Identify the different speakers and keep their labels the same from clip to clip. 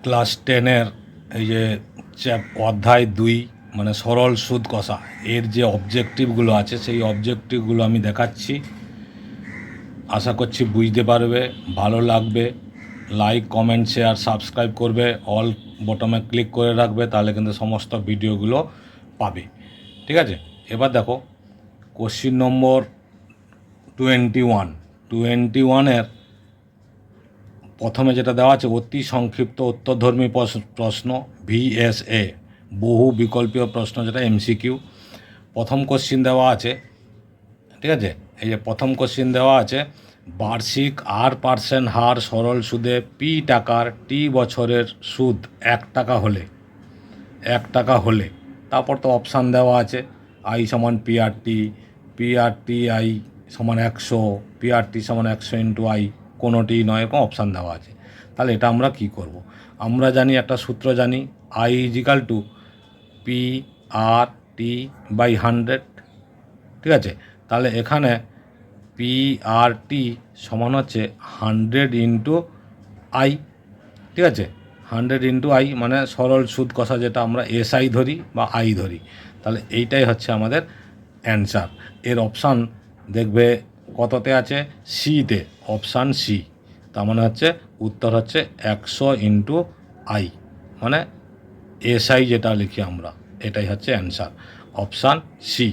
Speaker 1: Class 10-এর এই যে অধ্যায় 2 মানে সরল সুদ কষা এর যে অবজেক্টিভগুলো আছে সেই অবজেক্টিভগুলো আমি দেখাচ্ছি। আশা করছি বুঝতে পারবে, ভালো লাগবে। লাইক, কমেন্ট, শেয়ার, সাবস্ক্রাইব করবে, অল বটমে ক্লিক করে রাখবে, তাহলে কিন্তু সমস্ত ভিডিওগুলো পাবে। ঠিক আছে, এবার দেখো কোশ্চিন নম্বর 21-এর প্রথমে যেটা দেওয়া আছে অতি সংক্ষিপ্ত উত্তরধর্মী প্রশ্ন VSA, বহু বিকল্পীয় প্রশ্ন, যেটা MCQ। প্রথম কোশ্চিন দেওয়া আছে, ঠিক আছে, এই যে প্রথম কোশ্চিন দেওয়া আছে, বার্ষিক R% হার সরল সুদে P টাকার T বছরের সুদ 1 টাকা হলে তারপর তো অপশান দেওয়া আছে I সমান PRT I সমান 100, PRT সমান 100 ইন্টু I, কোনোটি নয়, এরকম অপশান দেওয়া আছে। তাহলে এটা আমরা কি করব? আমরা জানি একটা সূত্র জানি, I equal to PRT by 100। ঠিক আছে, তাহলে এখানে PRT সমান হচ্ছে 100 ইন্টু I। ঠিক আছে, 100 ইন্টু I মানে সরল সুদ কষা, যেটা আমরা SI ধরি বা I ধরি। তাহলে এইটাই হচ্ছে আমাদের অ্যান্সার। এর অপশান দেখবে কততে আছে? সিতে, অপশান সি। তার মানে হচ্ছে উত্তর হচ্ছে 100 ইন্টু I, মানে SI যেটা লিখি আমরা, এটাই হচ্ছে অ্যান্সার, অপশান সি,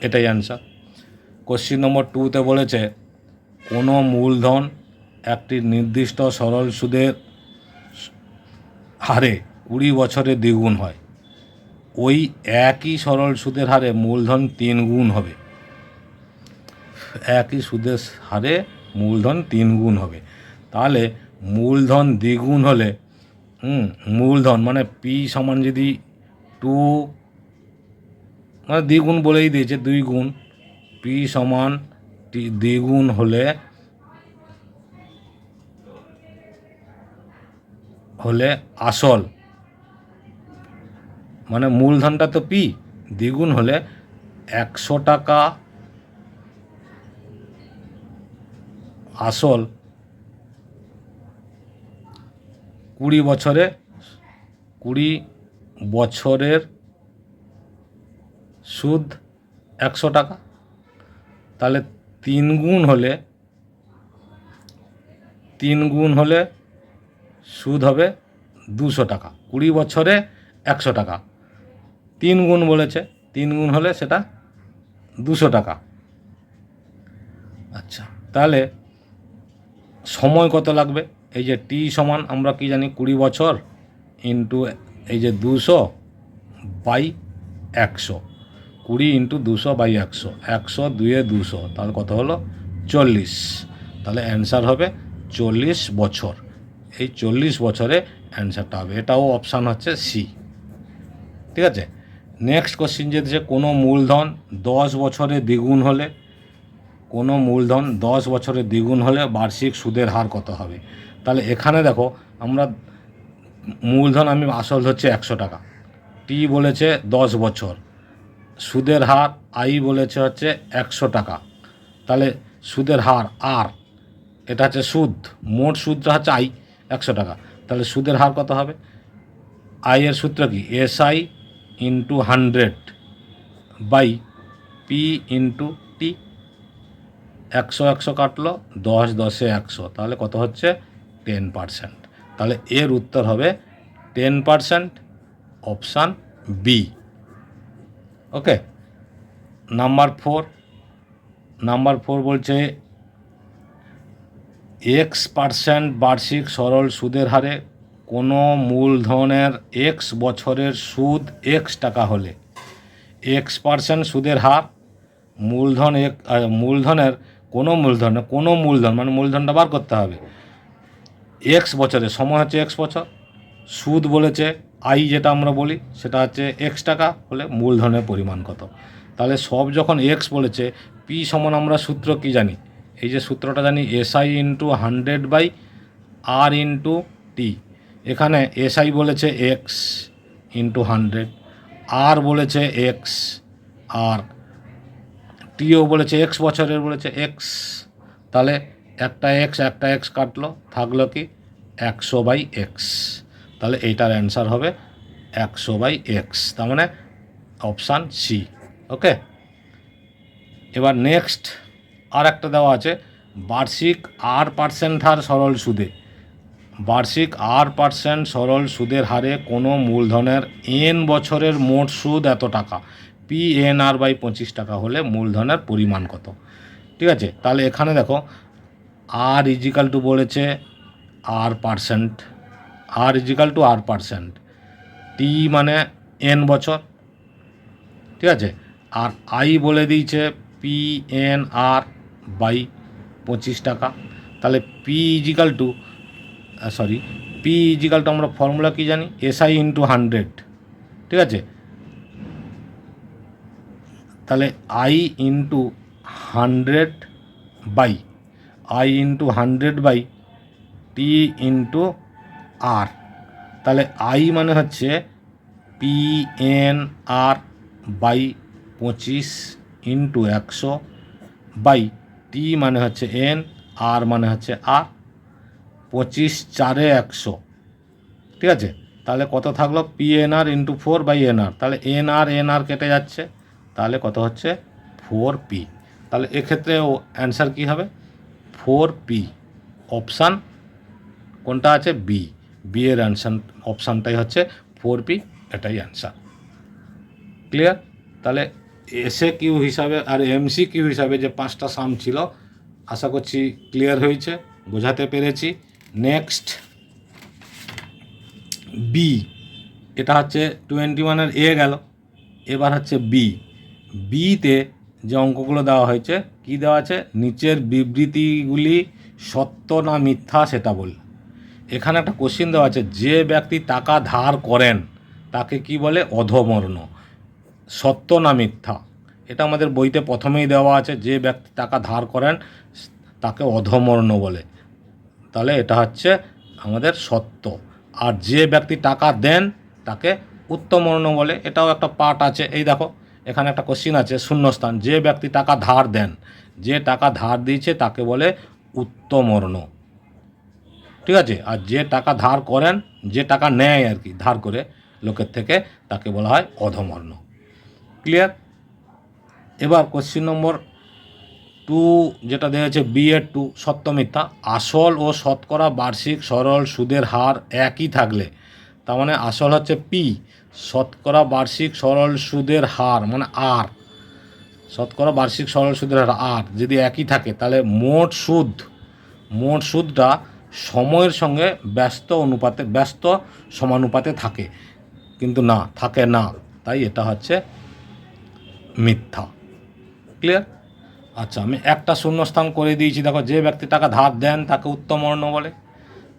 Speaker 1: এটাই অ্যান্সার। কোশ্চিন নম্বর 2তে বলেছে কোনো মূলধন একটি নির্দিষ্ট সরল সুদের হারে 20 বছরে দ্বিগুণ হয়, ওই একই সরল সুদের হারে মূলধন 3 গুণ হবে। একই সুদের হারে মূলধন 3 গুণ হবে। তাহলে মূলধন দ্বিগুণ হলে মূলধন মানে P সমান যদি 2, মানে দ্বিগুণ বলেই দিয়েছে 2 গুণ, P সমান দ্বিগুণ হলে আসল, মানে মূলধনটা তো P, দ্বিগুণ হলে 100 টাকা আসল 20 বছরের সুদ 100 টাকা। তাহলে 3 গুণ হলে সুদ হবে 200 টাকা, 20 বছরে 100 টাকা। 3 গুণ বলেছে, 3 গুণ হলে সেটা 200 টাকা। আচ্ছা, তাহলে সময় কত লাগবে? এই যে T সমান আমরা কি জানি, 20 বছর ইন্টু এই যে 200 বাই 100, 20 ইন্টু 200 বাই 100, 100 2 200, তাহলে কত হলো? 40। তাহলে অ্যান্সার হবে 40 বছর। এই 40 বছরে অ্যান্সারটা হবে, এটাও অপশান হচ্ছে সি। ঠিক আছে, নেক্সট কোশ্চিন যে দিয়েছে কোনো মূলধন 10 বছরে দ্বিগুণ হলে, কোনো মূলধন 10 বছরে দ্বিগুণ হলে বার্ষিক সুদের হার কত হবে? তাহলে এখানে দেখো, আমরা মূলধন আমি আসল হচ্ছে 100 টাকা, টি বলেছে 10 বছর, সুদের হার I বলেছে হচ্ছে 100 টাকা। তাহলে সুদের হার আর, এটা হচ্ছে সুদ, মোট সুদটা হচ্ছে I 100 টাকা। তাহলে সুদের হার কত হবে? I এর সূত্র কি? SI into 100 by P into T. 100 কাটলো, 10 10 100, তাহলে কত হচ্ছে? 10%। তাহলে এর উত্তর হবে 10%, অপশান বি। ওকে, নাম্বার 4 বলছে X% বার্ষিক সরল সুদের হারে কোনো মূলধনের X বছরের সুদ X টাকা হলে, X% সুদের হার, মূলধনের কোনো মূলধন মানে মূলধনটা বার করতে হবে, X বছরের, সময় হচ্ছে X বছর, সুদ বলেছে I যেটা আমরা বলি সেটা হচ্ছে X টাকা হলে মূলধনের পরিমাণ কত। তাহলে সব যখন X বলেছে, P সমান আমরা সূত্র কি জানি? এই যে সূত্রটা জানি, SI into 100 by R into T. এখানে SI বলেছে X ইন্টু 100, R বলেছে X, আর টিও বলেছে X বছরের বলেছে X। তাহলে একটা X কাটলো, থাকলো কি 100 বাই X। তাহলে এইটার অ্যান্সার হবে 100/x, তার মানে অপশান সি। ওকে, এবার নেক্সট আর একটা দেওয়া আছে বার্ষিক R% হার সরল সুদে। বার্ষিক R% সরল সুদের হারে কোনো মূলধনের n বছরের মোট সুদ এত টাকা, PNR/25 টাকা হলে মূলধনের পরিমাণ কত। ঠিক আছে, তাহলে এখানে দেখো R ইজিক্যাল টু বলেছে R%, R equal to R%, T মানে n বছর। ঠিক আছে, আর আই বলে দিয়েছে PNR/25 টাকা। তাহলে পি ইজিক্যাল টু আমরা ফর্মুলা কি জানি, SI × 100। ঠিক আছে, তাহলে I × 100/T × R। তাহলে I মানে হচ্ছে PNR/25 × 100/T মানে হচ্ছে N, R মানে হচ্ছে R, 25 4 100। ঠিক আছে, তাহলে কত থাকলো PNR × 4/NR, তাহলে NR কেটে যাচ্ছে, তাহলে কত হচ্ছে 4P। তাহলে এক্ষেত্রে অ্যান্সার কী হবে 4P, অপশান কোনটা আছে বি, বি এর অ্যান্সার অপশানটাই হচ্ছে 4P, এটাই অ্যান্সার। ক্লিয়ার? তাহলে SAQ হিসাবে আর MCQ হিসাবে যে 5টা সাম ছিল আশা করছি ক্লিয়ার হয়েছে, বোঝাতে পেরেছি। নেক্সট বি, এটা হচ্ছে 21-এর এ গেল, এবার হচ্ছে বি। বিতে যে অঙ্কগুলো দেওয়া হয়েছে, কি দেওয়া আছে, নিচের বিবৃতিগুলি সত্য না মিথ্যা সেটা বল। এখানে একটা কোশ্চিন দেওয়া আছে, যে ব্যক্তি টাকা ধার করেন তাকে কি বলে, অধমর্ণ, সত্য না মিথ্যা। এটা আমাদের বইতে প্রথমেই দেওয়া আছে, যে ব্যক্তি টাকা ধার করেন তাকে অধমর্ণ বলে, তাহলে এটা হচ্ছে আমাদের সত্য। আর যে ব্যক্তি টাকা দেন তাকে উত্তমর্ণ বলে, এটাও একটা পার্ট আছে। এই দেখো এখানে একটা কোশ্চিন আছে শূন্যস্থান, যে ব্যক্তি টাকা ধার দেন, যে টাকা ধার দিয়েছে তাকে বলে উত্তমর্ণ। ঠিক আছে, আর যে টাকা ধার করেন, যে টাকা নেয় আর কি ধার করে লোকের থেকে, তাকে বলা হয় অধমর্ণ। ক্লিয়ার? এবার কোশ্চিন নম্বর 2 যেটা দিয়েছে BA2, সত্য মিথ্যা। আসল ও শতকরা বার্ষিক সরল সুদের হার একই থাকলে, তার মানে আসল হচ্ছে P, শতকরা বার্ষিক সরল সুদের হার মানে R, শতকরা বার্ষিক সরল সুদের হার R যদি একই থাকে, তাহলে মোট সুদটা সময়ের সঙ্গে ব্যস্ত সমানুপাতে থাকে, কিন্তু না থাকে না, তাই এটা হচ্ছে মিথ্যা। ক্লিয়ার? আচ্ছা, আমি একটা শূন্যস্থান করে দিয়েছি, দেখো যে ব্যক্তি টাকা ধার দেন তাকে উত্তমর্ণ বলে।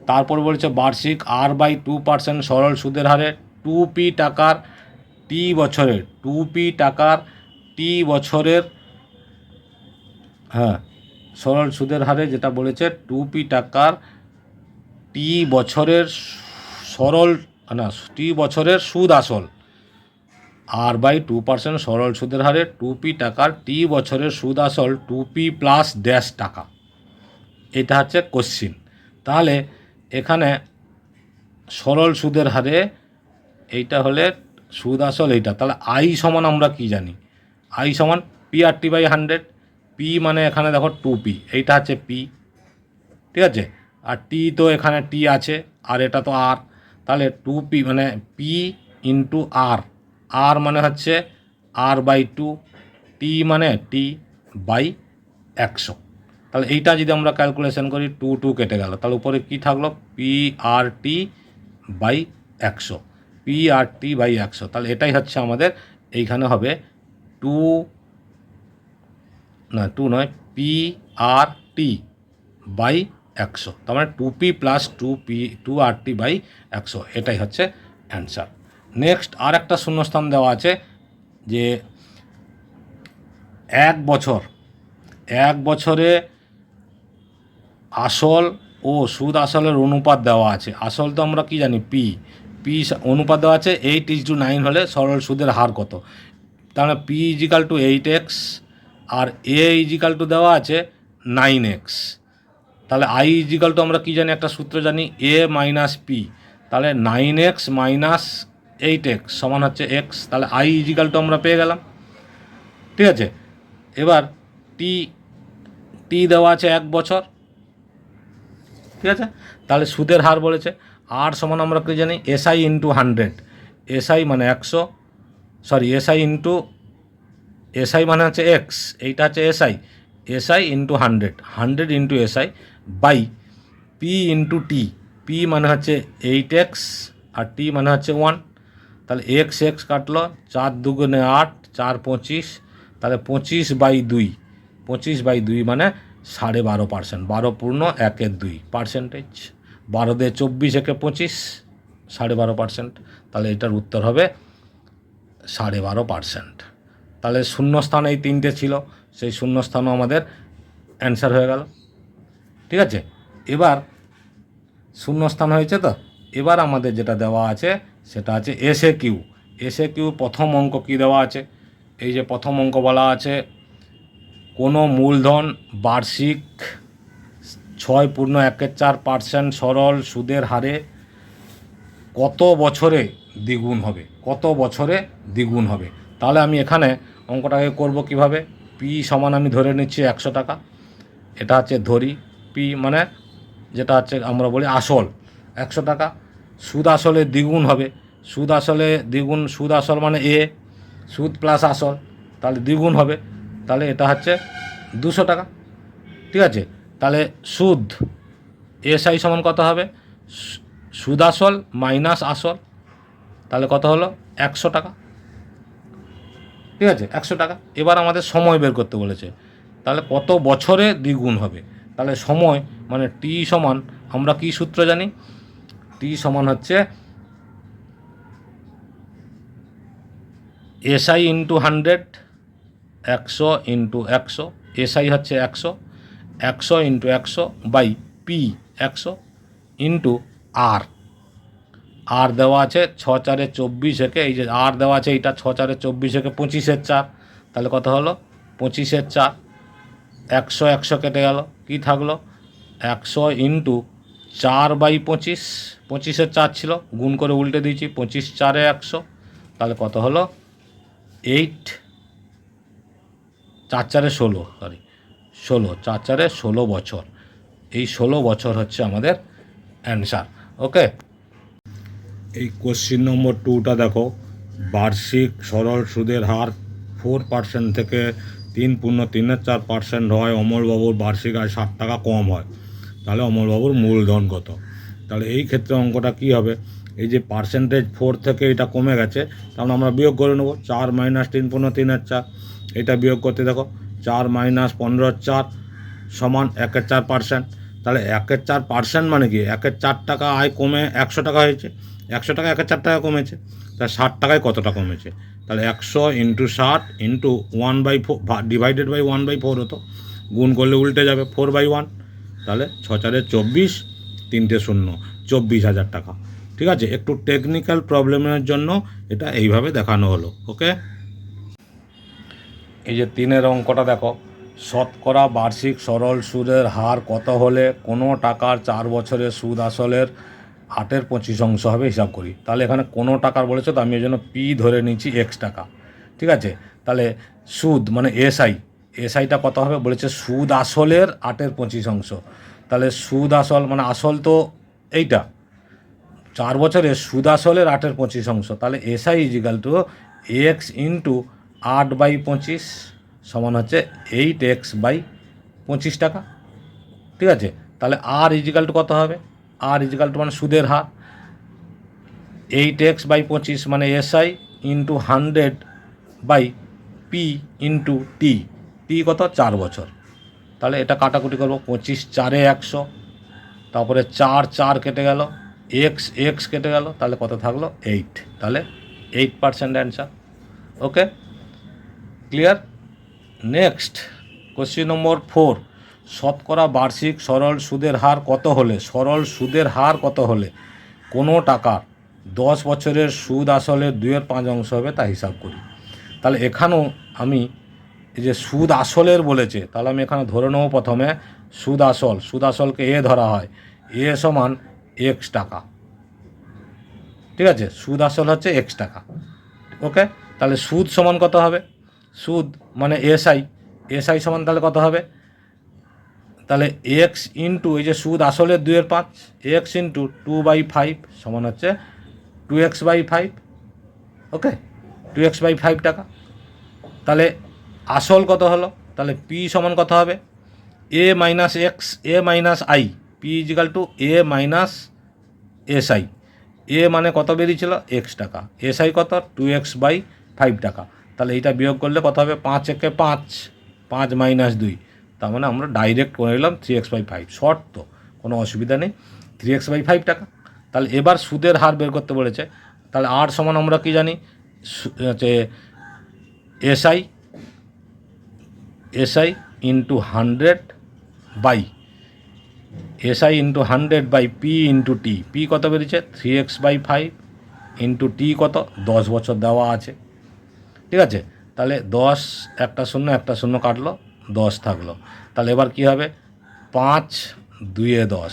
Speaker 1: তারপর বলেছে বার্ষিক R/2% সরল সুদের হারে 2P টাকার টি বছরের, 2P টাকার টি বছরের, হ্যাঁ সরল সুদের হারে যেটা বলেছে 2P টাকার টি বছরের সরল টি বছরের সুদ আসল, R/2% সরল সুদের হারে 2P টাকার টি বছরের সুদ আসল 2P প্লাস ড্যাশ টাকা। এটা হচ্ছে কোশ্চিন। তাহলে এখানে সরল সুদের হারে এইটা হলে সুদ আসল এইটা, তাহলে I সমান আমরা কি জানি, I সমান PRT/100। P মানে এখানে দেখো 2P, এইটা হচ্ছে P। ঠিক আছে, আর টি তো এখানে টি আছে, আর এটা তো R, তাহলে 2P মানে P × R, R মানে হচ্ছে R/2, টি মানে T/100। তাহলে এইটা যদি আমরা ক্যালকুলেশন করি 2 কেটে গেল, তাহলে উপরে কি থাকলো PRT/100, PRT/100। তাহলে এটাই হচ্ছে আমাদের এইখানে হবে 2 নয় PRT/100, তার মানে 2P প্লাস 2RT/100, এটাই হচ্ছে অ্যান্সার। নেক্সট আর একটা শূন্যস্থান দেওয়া আছে যে 1 বছরে আসল ও সুদ আসলের অনুপাত দেওয়া আছে। আসল তো আমরা কি জানি P অনুপাত দেওয়া আছে 8:9 হলে সরল সুদের হার কত, তাহলে P = 8x আর A = দেওয়া আছে 9x। তাহলে I = আমরা কি জানি, একটা সূত্র জানি A - P, তাহলে 9x মাইনাস 8x সমান হচ্ছে এক্স, তাহলে আই ইজিক্যাল টু আমরা পেয়ে গেলাম। ঠিক আছে, এবার টি টি দেওয়া আছে 1 বছর। ঠিক আছে, তাহলে সুদের হার বলেছে আর সমান আমরা কি জানি এসআই ইন্টু 100, এসআই মানে 100, সরি এসআই ইন্টু এসআই মানে হচ্ছে এক্স, এইটা হচ্ছে SI, SI into 100, 100 into SI by P into T, P মানে হচ্ছে 8x আর টি মানে হচ্ছে 1, তাহলে এক্স এক্স কাটলো, 4 দুগুণে 8, 4 25, তাহলে 25/2, 25/2 মানে 12.5%, 12.1-2%, 12 দিয়ে 24 একে 25, 12.5%, তাহলে এটার উত্তর হবে 12.5%। তাহলে শূন্যস্থান এই 3টে ছিল, সেই শূন্যস্থানও আমাদের অ্যান্সার হয়ে গেল। ঠিক আছে, এবার শূন্যস্থান হয়েছে তো, এবার আমাদের যেটা দেওয়া আছে সেটা আছে এসএ কিউ। এসএ কিউ প্রথম অঙ্ক কী দেওয়া আছে, এই যে প্রথম অঙ্ক বলা আছে কোনো মূলধন বার্ষিক 6.14% সরল সুদের হারে কত বছরে দ্বিগুণ হবে, কত বছরে দ্বিগুণ হবে। তাহলে আমি এখানে অঙ্কটাকে করব কিভাবে, পি সমান আমি ধরে নিচ্ছি 100 টাকা, এটা হচ্ছে ধরি পি মানে যেটা হচ্ছে আমরা বলি আসল 100 টাকা, সুদ আসলে দ্বিগুণ হবে, সুদ আসলে দ্বিগুণ, সুদ আসল মানে এ, সুদ প্লাস আসল, তাহলে দ্বিগুণ হবে, তাহলে এটা হচ্ছে 200 টাকা। ঠিক আছে, তাহলে সুদ এসআই সমান কত হবে, সুদ আসল মাইনাস আসল, তাহলে কত হলো 100 টাকা। ঠিক আছে, 100 টাকা। এবার আমাদের সময় বের করতে বলেছে, তাহলে কত বছরে দ্বিগুণ হবে, তাহলে সময় মানে টি সমান আমরা কি সূত্র জানি, টি সমান হচ্ছে এসআই ইন্টু 100, 100 ইন্টু 100, এসআই হচ্ছে 100, 100 ইন্টু 100 বাই পি 100 ইন্টু আর, আর দেওয়া আছে 6 4 24 একে, এই যে আর দেওয়া আছে এইটা 6 4 24 একে 25-এর 4, তাহলে কত হলো 25-এর 4, 100 100 কেটে গেল, কী থাকলো 100 ইন্টু 4/25, 25-এর 4 ছিল, গুণ করে উল্টে দিয়েছি, 25 4 100, তাহলে কত হলো 8, 4 4 16, সরি 16, 4 4 16 বছর, এই 16 বছর হচ্ছে আমাদের অ্যান্সার। ওকে, এই কোশ্চিন নম্বর 2টা দেখো, বার্ষিক সরল সুদের হার 4% থেকে 3.34% হয়, অমলবাবুর বার্ষিক আয় 60 টাকা কম হয়, তাহলে অমলবাবুর মূলধন কত। তাহলে এই ক্ষেত্রে অঙ্কটা কী হবে, এই যে পার্সেন্টেজ 4 থেকে এটা কমে গেছে, তাহলে আমরা বিয়োগ করে নেবো, 4 - 3.34, এটা বিয়োগ করতে দেখো 4 - 15/4 সমান 1/4%, তাহলে 1/4% মানে কি 1/4 টাকা আয় কমে 100 টাকা হয়েছে, 100 টাকা 1/4 টাকা কমেছে, তাহলে 60 টাকায় কতটা কমেছে, তাহলে 100 ইন্টু 60 ইন্টু 1/4 ডিভাইডেড বাই 1/4 হতো, গুণ করলে উল্টে যাবে 4/1, তাহলে 6 4 24, 3টে 0, 24,000 টাকা। ঠিক আছে, একটু টেকনিক্যাল প্রবলেমের জন্য এটা এইভাবে দেখানো হলো। ওকে, এই যে 3-এর অঙ্কটা দেখো, শতকরা বার্ষিক সরল সুদের হার কত হলে কোনো টাকার 4 বছরের সুদ আসলের 8/25 হবে হিসাব করি। তাহলে এখানে কোনো টাকার বলেছে, তো আমি এই জন্য পি ধরে নিচ্ছি এক্স টাকা। ঠিক আছে, তাহলে সুদ মানে এসআই, এসআইটা কত হবে বলেছে, সুদ আসলের 8/25, তাহলে সুদ আসল মানে আসল তো এইটা 4 বছরের সুদ আসলের 8/25, তাহলে SI equal to X into 8/25 সমান হচ্ছে 8x/25 টাকা। ঠিক আছে, তাহলে আর ইজিক্যাল টু কত হবে, আর ইজিক্যাল টু মানে সুদের হার 8x/25 মানে এসআই ইন্টু 100/পি ইন্টু টি, টি কত 4 বছর, তাহলে এটা কাটাকুটি করবো, 25 4 100, তারপরে 4 4 কেটে গেল, এক্স এক্স কেটে গেল, তাহলে কত থাকলো 8, তাহলে 8% অ্যান্সার। ওকে, ক্লিয়ার। নেক্সট কোশ্চিন নম্বর 4, শতকরা বার্ষিক সরল সুদের হার কত হলে, সরল সুদের হার কত হলে কোনো টাকার 10 বছরের সুদ আসলের 2/5 হবে তা হিসাব করি। তাহলে এখানেও আমি এই যে সুদ আসলের বলেছে, তাহলে আমি এখানে ধরে নেব প্রথমে সুদ আসল, সুদ আসলকে এ ধরা হয়, এ সমান এক্স টাকা। ঠিক আছে, সুদ আসল হচ্ছে এক্স টাকা। ওকে, তাহলে সুদ সমান কত হবে? সুদ মানে এসআই সমান তাহলে কত হবে? তাহলে এক্স ইন্টু এই যে সুদ আসলের 2/5, এক্স ইন্টু 2/5 সমান হচ্ছে 2x/5। ওকে, 2x/5 টাকা। তাহলে আসল কত হলো? তাহলে পি সমান কত হবে? A minus X A minus I, P equal to A minus SI. A মানে কত বেরিয়েছিল? এক্স টাকা। এসআই কত? 2x/5 টাকা। তাহলে এইটা বিয়োগ করলে কত হবে? 5 একে 5, 5 মাইনাস 2, তার মানে আমরা ডাইরেক্ট করে নিলাম 3x/5। শর্ট তো, কোনো অসুবিধা নেই, 3x/5 টাকা। তাহলে এবার সুদের হার বের করতে বলেছে। তাহলে আর সমান আমরা কি জানি? হচ্ছে SI into 100 P into T. P কত বেরিয়েছে? 3x/5 ইন্টু টি কত? 10 বছর দেওয়া আছে। ঠিক আছে, তাহলে 10, একটা শূন্য কাটলো, 10 থাকলো। তাহলে এবার কি হবে? 5 2 10।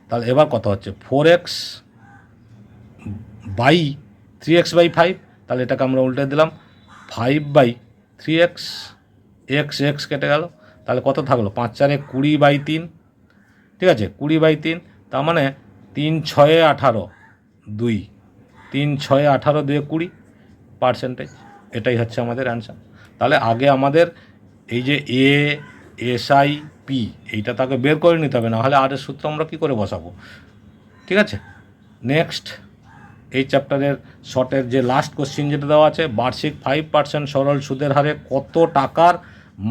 Speaker 1: তাহলে এবার কত হচ্ছে? 4x/3x/5। তাহলে এটাকে আমরা উল্টে দিলাম 5/3x, এক্স কেটে গেল। তাহলে কত থাকলো? 5 4 20/3। ঠিক আছে, 20/3, তার মানে 3 6 18 2, 3 6 18 2 20%। এটাই হচ্ছে আমাদের অ্যান্সার। তাহলে আগে আমাদের এই যে এসআই পি, এইটা তাকে বের করে নিতে হবে, না হলে আর এর সূত্র আমরা কী করে বসাবো? ঠিক আছে, নেক্সট এই চ্যাপ্টারের শর্টের যে লাস্ট কোশ্চিন যেটা দেওয়া আছে, বার্ষিক 5% সরল সুদের হারে কত টাকার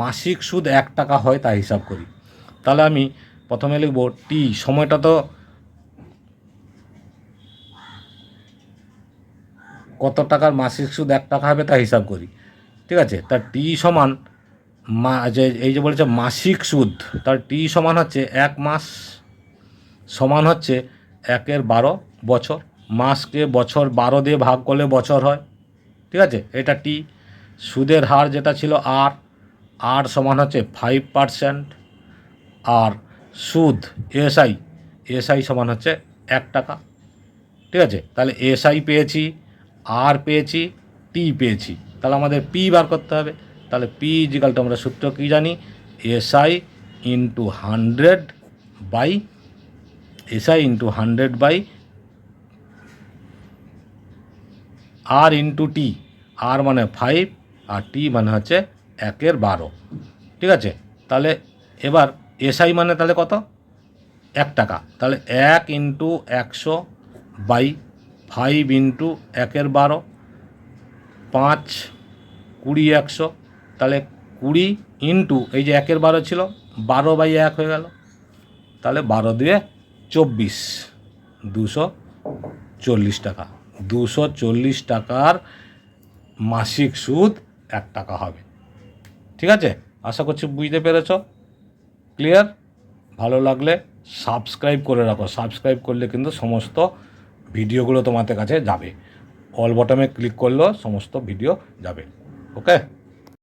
Speaker 1: মাসিক সুদ 1 টাকা হয় তা হিসাব করি। তাহলে আমি প্রথমে লিখব টি, সময়টা তো কত টাকার মাসিক সুদ 1 টাকা হবে তা হিসাব করি। ঠিক আছে, তার টি সমান যে এই যে বলেছে মাসিক সুদ, তার টি সমান হচ্ছে 1 মাস সমান হচ্ছে 1/12 বছর। মাসকে বছর 12 দিয়ে ভাগ করলে বছর হয়। ঠিক আছে, এটা টি। সুদের হার যেটা ছিল আর সমান হচ্ছে 5%। আর সুদ এসআই সমান হচ্ছে 1 টাকা। ঠিক আছে, তাহলে এসআই পেয়েছি, আর পেয়েছি, টি পেয়েছি। তাহলে আমাদের পি বার করতে হবে। তাহলে পি ইজিক্যাল টু আমরা সূত্র কী জানি? এসআই ইন্টু 100 আর ইন্টু টি। আর মানে 5 আর টি মানে হচ্ছে 1/12। ঠিক আছে, তাহলে এবার এসআই মানে তাহলে কত? 1 টাকা। তাহলে 1 ইন্টু 100/5 ইন্টু 1/12, 5 20 100। তাহলে 20 ইন্টু এই যে 1/12 ছিল, 12/1 হয়ে গেল। তাহলে 12 দিয়ে 24, 240 টাকা। 240 টাকার মাসিক সুদ 1 টাকা হবে। ঠিক আছে, আশা করছি বুঝতে পেরেছ। ক্লিয়ার? ভালো লাগলে সাবস্ক্রাইব করে রাখো। সাবস্ক্রাইব করলে কিন্তু সমস্ত ভিডিওগুলো তোমাদের কাছে যাবে। অল বটমে ক্লিক করলেও সমস্ত ভিডিও যাবে। ওকে।